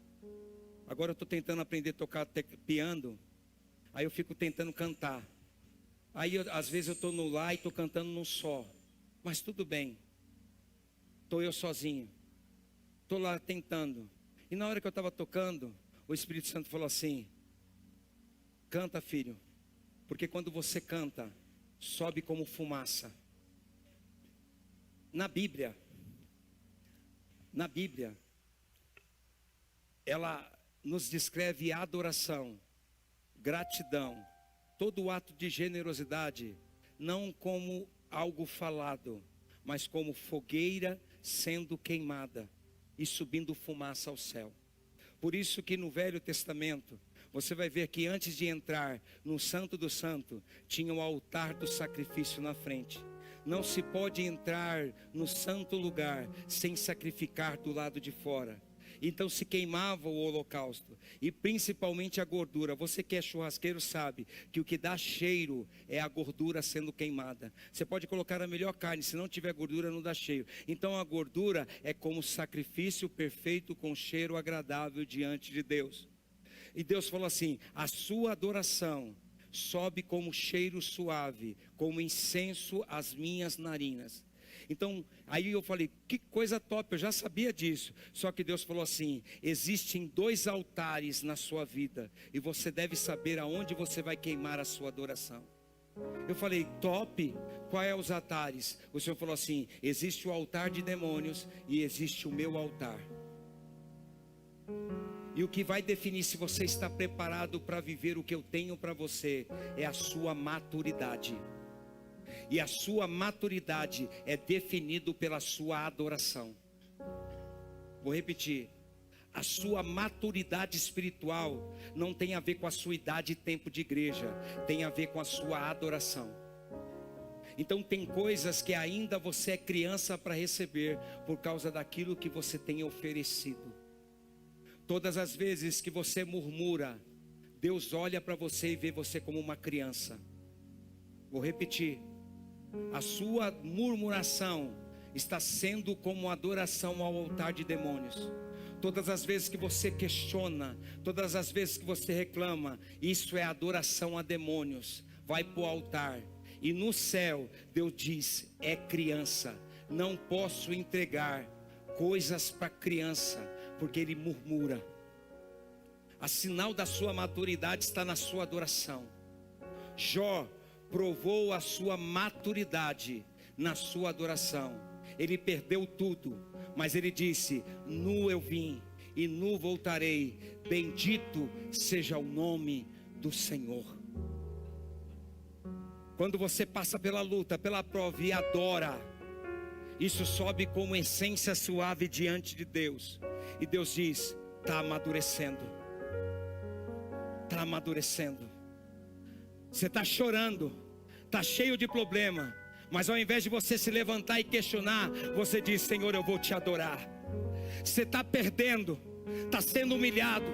Agora eu estou tentando aprender a tocar piano. Aí eu fico tentando cantar. Aí às vezes eu estou no lá e estou cantando num só. Mas tudo bem. Estou eu sozinho. Estou lá tentando. E na hora que eu estava tocando, o Espírito Santo falou assim: canta, filho. Porque quando você canta, sobe como fumaça. Na Bíblia, ela nos descreve adoração, gratidão, todo o ato de generosidade, não como algo falado, mas como fogueira sendo queimada e subindo fumaça ao céu. Por isso que no Velho Testamento, você vai ver que antes de entrar no Santo do Santo, tinha o altar do sacrifício na frente. Não se pode entrar no santo lugar sem sacrificar do lado de fora. Então se queimava o holocausto, e principalmente a gordura. Você que é churrasqueiro sabe que o que dá cheiro é a gordura sendo queimada. Você pode colocar a melhor carne, se não tiver gordura não dá cheiro. Então a gordura é como sacrifício perfeito com cheiro agradável diante de Deus. E Deus falou assim: a sua adoração sobe como cheiro suave, como incenso às minhas narinas. Então, aí eu falei, que coisa top, eu já sabia disso. Só que Deus falou assim: existem 2 altares na sua vida, e você deve saber aonde você vai queimar a sua adoração. Eu falei, top, qual é os altares? O Senhor falou assim: existe o altar de demônios e existe o meu altar. E o que vai definir se você está preparado para viver o que eu tenho para você é a sua maturidade. E a sua maturidade é definido pela sua adoração. Vou repetir. A sua maturidade espiritual não tem a ver com a sua idade e tempo de igreja, tem a ver com a sua adoração. Então tem coisas que ainda você é criança para receber, por causa daquilo que você tem oferecido. Todas as vezes que você murmura, Deus olha para você e vê você como uma criança. Vou repetir. A sua murmuração está sendo como adoração ao altar de demônios. Todas as vezes que você questiona, todas as vezes que você reclama, isso é adoração a demônios. Vai para o altar. E no céu, Deus diz: é criança. Não posso entregar coisas para criança, porque ele murmura. A sinal da sua maturidade está na sua adoração. Jó provou a sua maturidade na sua adoração. Ele perdeu tudo, mas ele disse: nu eu vim e nu voltarei, bendito seja o nome do Senhor. Quando você passa pela luta, pela prova e adora, isso sobe como essência suave diante de Deus. E Deus diz: está amadurecendo. Está amadurecendo. Você está chorando, está cheio de problema, mas ao invés de você se levantar e questionar, você diz: Senhor, eu vou te adorar. Você está perdendo, está sendo humilhado,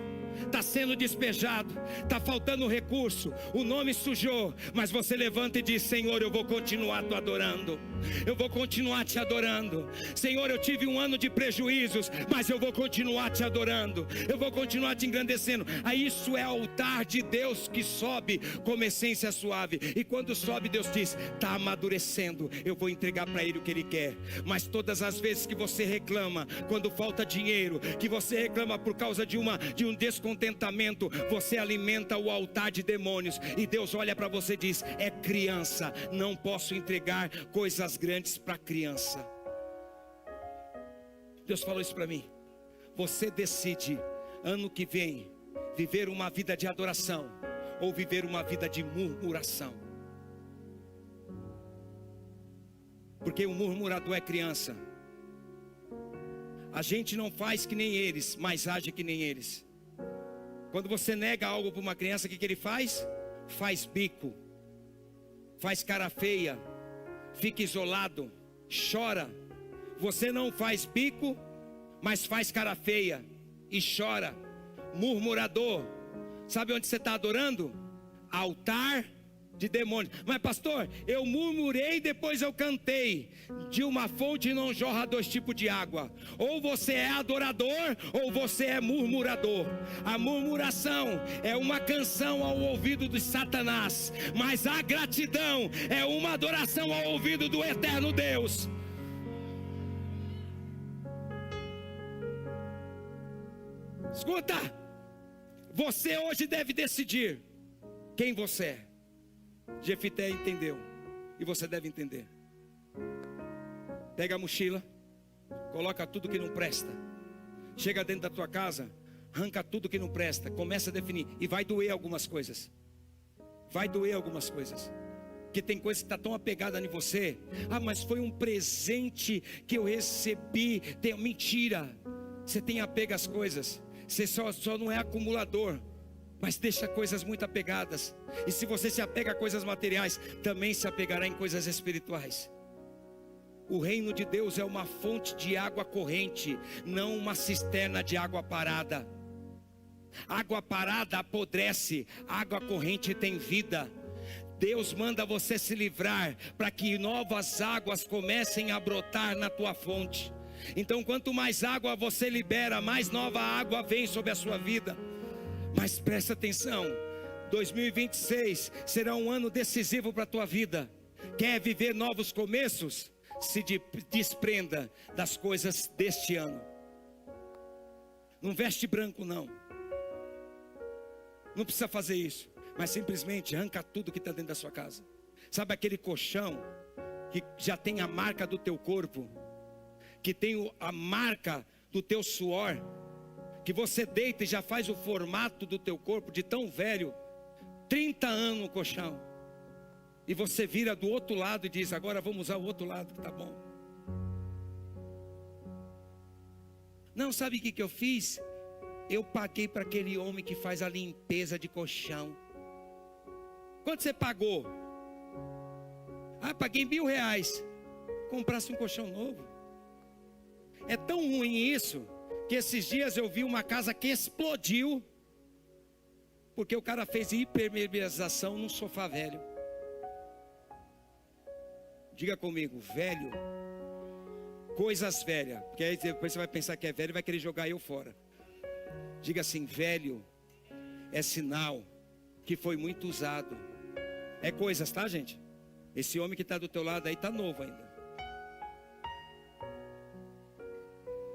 está sendo despejado, está faltando recurso, o nome sujou, mas você levanta e diz: Senhor, eu vou continuar te adorando. Eu vou continuar te adorando. Senhor, eu tive um ano de prejuízos, mas eu vou continuar te adorando. Eu vou continuar te engrandecendo. Aí isso é altar de Deus que sobe como essência suave. E quando sobe, Deus diz: está amadurecendo, eu vou entregar para Ele o que Ele quer. Mas todas as vezes que você reclama, quando falta dinheiro, que você reclama por causa de um descontentamento, você alimenta o altar de demônios. E Deus olha para você e diz: é criança, não posso entregar coisas grandes para criança. Deus falou isso para mim. Você decide ano que vem viver uma vida de adoração ou viver uma vida de murmuração. Porque o murmurador é criança. A gente não faz que nem eles, mas age que nem eles. Quando você nega algo para uma criança, o que ele faz? Faz bico, faz cara feia, fica isolado, chora. Você não faz bico, mas faz cara feia e chora. Murmurador. Sabe onde você está adorando? Altar de demônios. Mas pastor, eu murmurei, depois eu cantei. De uma fonte não jorra dois tipos de água. Ou você é adorador, ou você é murmurador. A murmuração é uma canção ao ouvido de Satanás, mas a gratidão é uma adoração ao ouvido do eterno Deus. Escuta, você hoje deve decidir quem você é. Jefité entendeu, e você deve entender. Pega a mochila, coloca tudo que não presta, chega dentro da tua casa, arranca tudo que não presta, começa a definir, e vai doer algumas coisas. Vai doer algumas coisas, porque tem coisa que está tão apegada em você. Ah, mas foi um presente que eu recebi. Mentira, você tem apego às coisas. Você só não é acumulador, mas deixa coisas muito apegadas. E se você se apega a coisas materiais, também se apegará em coisas espirituais. O reino de Deus é uma fonte de água corrente, não uma cisterna de água parada. Água parada apodrece, água corrente tem vida. Deus manda você se livrar para que novas águas comecem a brotar na tua fonte. Então, quanto mais água você libera, mais nova água vem sobre a sua vida. Mas presta atenção, 2026 será um ano decisivo para a tua vida. Quer viver novos começos? Se desprenda das coisas deste ano. Não veste branco não. Não precisa fazer isso, mas simplesmente arranca tudo que está dentro da sua casa. Sabe aquele colchão que já tem a marca do teu corpo, que tem a marca do teu suor, que você deita e já faz o formato do teu corpo de tão velho, 30 anos no colchão, e você vira do outro lado e diz: agora vamos usar o outro lado que tá bom. Não, sabe o que eu fiz? Eu paguei para aquele homem que faz a limpeza de colchão. Quanto você pagou? Ah, paguei R$1.000. Comprasse um colchão novo. É tão ruim isso, que esses dias eu vi uma casa que explodiu, porque o cara fez hipermeabilização num sofá velho. Diga comigo, velho. Coisas velhas, porque aí depois você vai pensar que é velho e vai querer jogar eu fora. Diga assim, velho é sinal que foi muito usado. É coisas, tá, gente? Esse homem que está do teu lado aí está novo ainda.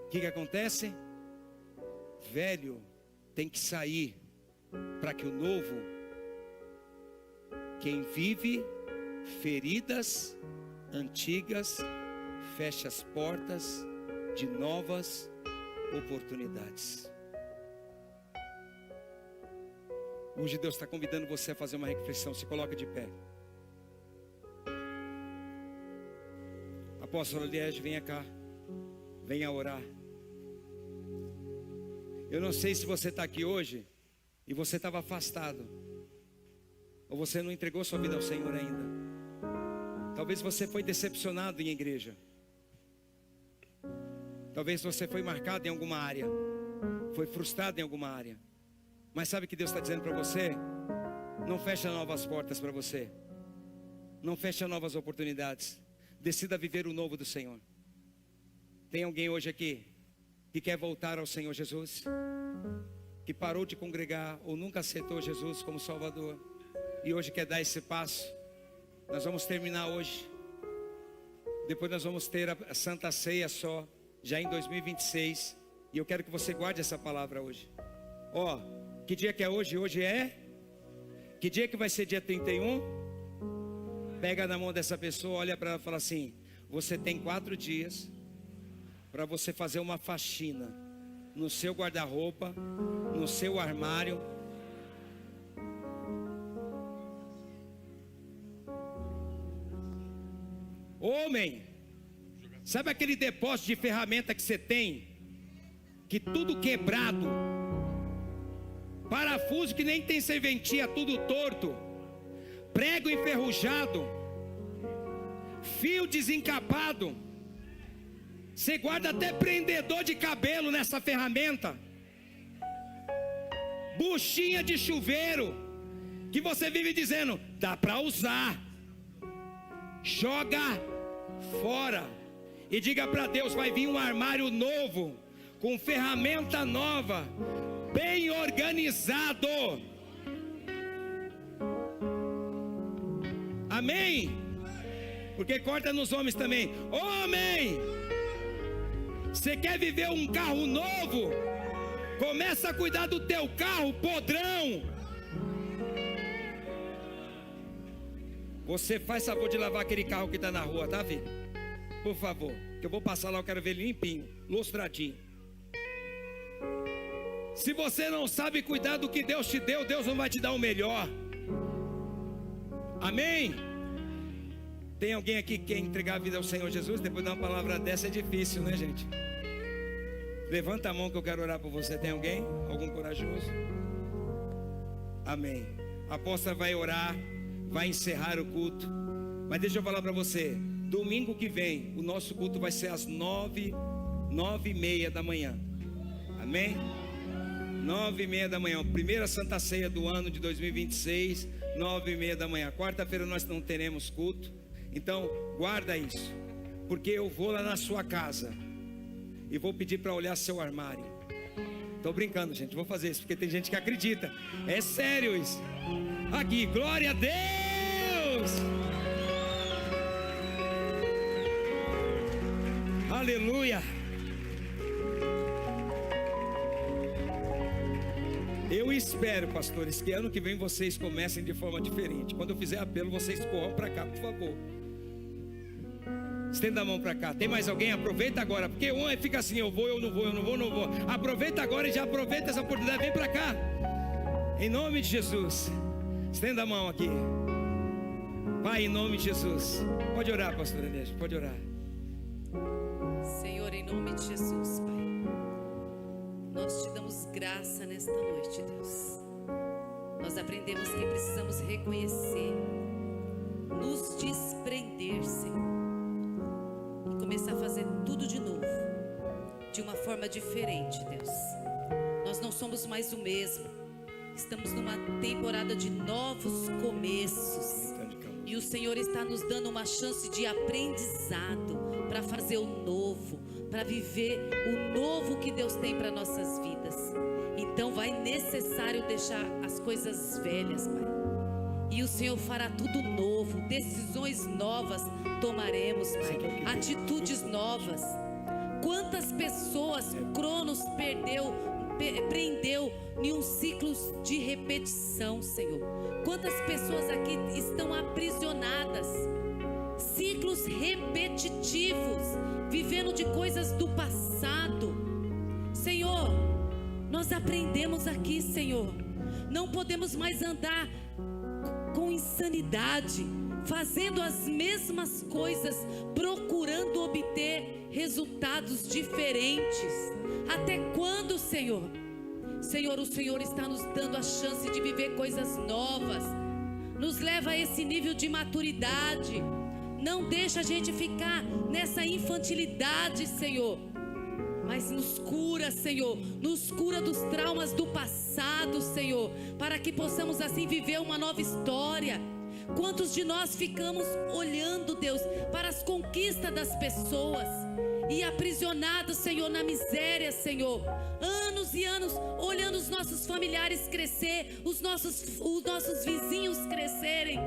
O que acontece? Velho tem que sair, para que o novo, quem vive feridas antigas, feche as portas de novas oportunidades. Hoje Deus está convidando você a fazer uma reflexão. Se coloca de pé. Apóstolo Liege, venha cá. Venha orar. Eu não sei se você está aqui hoje e você estava afastado, ou você não entregou sua vida ao Senhor ainda. Talvez você foi decepcionado em igreja. Talvez você foi marcado em alguma área, foi frustrado em alguma área. Mas sabe o que Deus está dizendo para você? Não fecha novas portas para você. Não fecha novas oportunidades. Decida viver o novo do Senhor. Tem alguém hoje aqui que quer voltar ao Senhor Jesus? Que parou de congregar ou nunca aceitou Jesus como Salvador e hoje quer dar esse passo? Nós vamos terminar hoje. Depois nós vamos ter a Santa Ceia só, já em 2026. E eu quero que você guarde essa palavra hoje. Ó, que dia que é hoje? Hoje é? Que dia que vai ser dia 31? Pega na mão dessa pessoa, olha para ela e fala assim: você tem 4 dias para você fazer uma faxina no seu guarda-roupa, no seu armário. Homem, sabe aquele depósito de ferramenta que você tem, que tudo quebrado, parafuso que nem tem serventia, tudo torto, prego enferrujado, fio desencapado. Você guarda até prendedor de cabelo nessa ferramenta, buchinha de chuveiro. que você vive dizendo, dá para usar, joga fora e diga para Deus, vai vir um armário novo, com ferramenta nova, bem organizado. Amém? Porque corta nos homens também. Homem, você quer viver um carro novo? Começa a cuidar do teu carro podrão. Você faz favor de lavar aquele carro que está na rua, tá, filho? Por favor, que eu vou passar lá, eu quero ver ele limpinho, lustradinho. Se você não sabe cuidar do que Deus te deu, Deus não vai te dar o melhor. Amém? Tem alguém aqui que quer entregar a vida ao Senhor Jesus? Depois de uma palavra dessa é difícil, né, gente? Levanta a mão que eu quero orar por você. Tem alguém? Algum corajoso? Amém. A apóstola vai orar, vai encerrar o culto. Mas deixa eu falar para você, domingo que vem, o nosso culto vai ser às 9h30 da manhã. Amém? 9h30 da manhã, primeira Santa Ceia do ano de 2026, 9h30 da manhã. Quarta-feira nós não teremos culto, então guarda isso, porque eu vou lá na sua casa e vou pedir para olhar seu armário. Estou brincando, gente, vou fazer isso, porque tem gente que acredita, é sério isso. Aqui, glória a Deus! Aleluia! Eu espero, pastores, que ano que vem vocês comecem de forma diferente. Quando eu fizer apelo, vocês corram para cá, por favor. Estenda a mão para cá. Tem mais alguém? Aproveita agora, porque um fica assim, eu vou, eu não vou, eu não vou, não vou. Aproveita agora e já aproveita essa oportunidade. Vem para cá, em nome de Jesus. Estenda a mão aqui. Pai, em nome de Jesus. Pode orar, pastor Anésio, pode orar. Senhor, em nome de Jesus, Pai, nós te damos graça nesta noite, Deus. Nós aprendemos que precisamos reconhecer, nos desprender, Senhor, e começar a fazer tudo de novo, de uma forma diferente, Deus. Nós não somos mais o mesmo. Estamos numa temporada de novos começos, e o Senhor está nos dando uma chance de aprendizado para fazer o novo, para viver o novo que Deus tem para nossas vidas. Então vai necessário deixar as coisas velhas, Pai, e o Senhor fará tudo novo. Decisões novas tomaremos, Pai, atitudes novas. Quantas pessoas Cronos prendeu em um ciclo de repetição, Senhor? Quantas pessoas aqui estão aprisionadas, ciclos repetitivos, vivendo de coisas do passado. Senhor, nós aprendemos aqui, Senhor, não podemos mais andar com insanidade, fazendo as mesmas coisas, procurando obter resultados diferentes. Até quando, Senhor? Senhor, o Senhor está nos dando a chance de viver coisas novas. Nos leva a esse nível de maturidade. Não deixa a gente ficar nessa infantilidade, Senhor, mas nos cura, Senhor, nos cura dos traumas do passado, Senhor, para que possamos assim viver uma nova história. Quantos de nós ficamos olhando, Deus, para as conquistas das pessoas e aprisionados, Senhor, na miséria, Senhor, anos e anos olhando os nossos familiares crescer, os nossos vizinhos crescerem,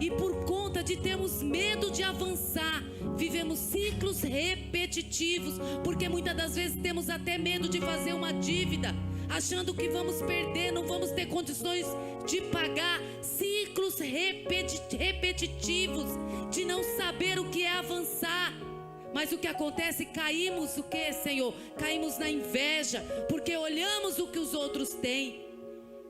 e por conta de termos medo de avançar, vivemos ciclos repetitivos, porque muitas das vezes temos até medo de fazer uma dívida, achando que vamos perder, não vamos ter condições de pagar. Ciclos repetitivos, de não saber o que é avançar. Mas o que acontece? Caímos o que, Senhor? Caímos na inveja, porque olhamos o que os outros têm.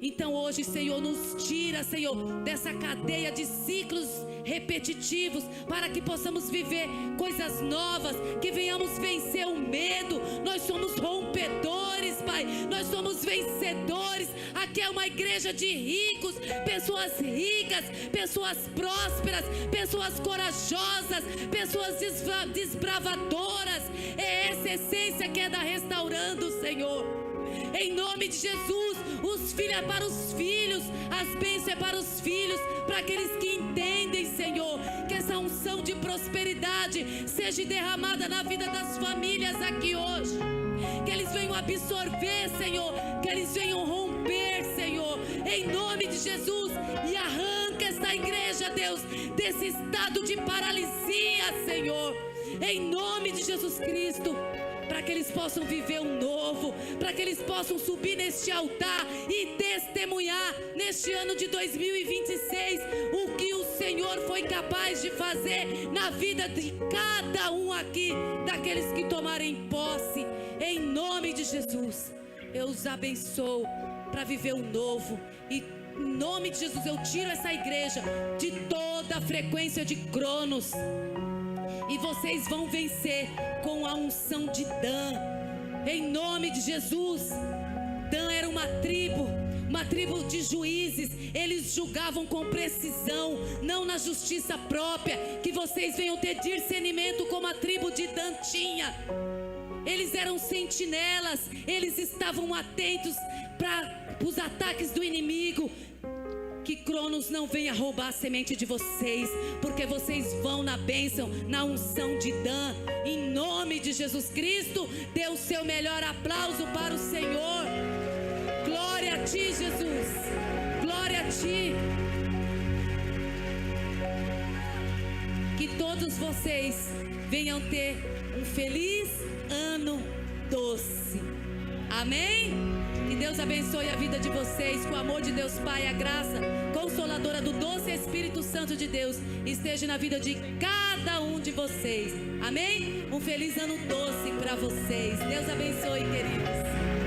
Então hoje, Senhor, nos tira, Senhor, dessa cadeia de ciclos repetitivos, para que possamos viver coisas novas, que venhamos vencer o medo. Nós somos rompedores, Pai, nós somos vencedores. Aqui é uma igreja de ricos, pessoas ricas, pessoas prósperas, pessoas corajosas, pessoas desbravadoras. É essa essência que é da Restaurando, Senhor. Em nome de Jesus, os filhos é para os filhos, as bênçãos é para os filhos, para aqueles que entendem, Senhor, que essa unção de prosperidade seja derramada na vida das famílias aqui hoje. Que eles venham absorver, Senhor, que eles venham romper, Senhor, em nome de Jesus, e arranca esta igreja, Deus, desse estado de paralisia, Senhor, em nome de Jesus Cristo, para que eles possam viver um novo, para que eles possam subir neste altar e testemunhar neste ano de 2026 o que o Senhor foi capaz de fazer na vida de cada um aqui, daqueles que tomarem posse. Em nome de Jesus, eu os abençoo para viver um novo. E em nome de Jesus, eu tiro essa igreja de toda a frequência de Cronos. E vocês vão vencer com a unção de Dan. Em nome de Jesus. Dan era uma tribo de juízes. Eles julgavam com precisão, não na justiça própria. Que vocês venham ter discernimento como a tribo de Dan tinha. Eles eram sentinelas, eles estavam atentos para os ataques do inimigo. Que Cronos não venha roubar a semente de vocês, porque vocês vão na bênção, na unção de Dan. Em nome de Jesus Cristo, dê o seu melhor aplauso para o Senhor. Glória a ti, Jesus. Glória a ti. Que todos vocês venham ter um feliz ano doce. Amém? Que Deus abençoe a vida de vocês, com o amor de Deus Pai, a graça consoladora do doce Espírito Santo de Deus esteja na vida de cada um de vocês. Amém? Um feliz ano doce para vocês. Deus abençoe, queridos.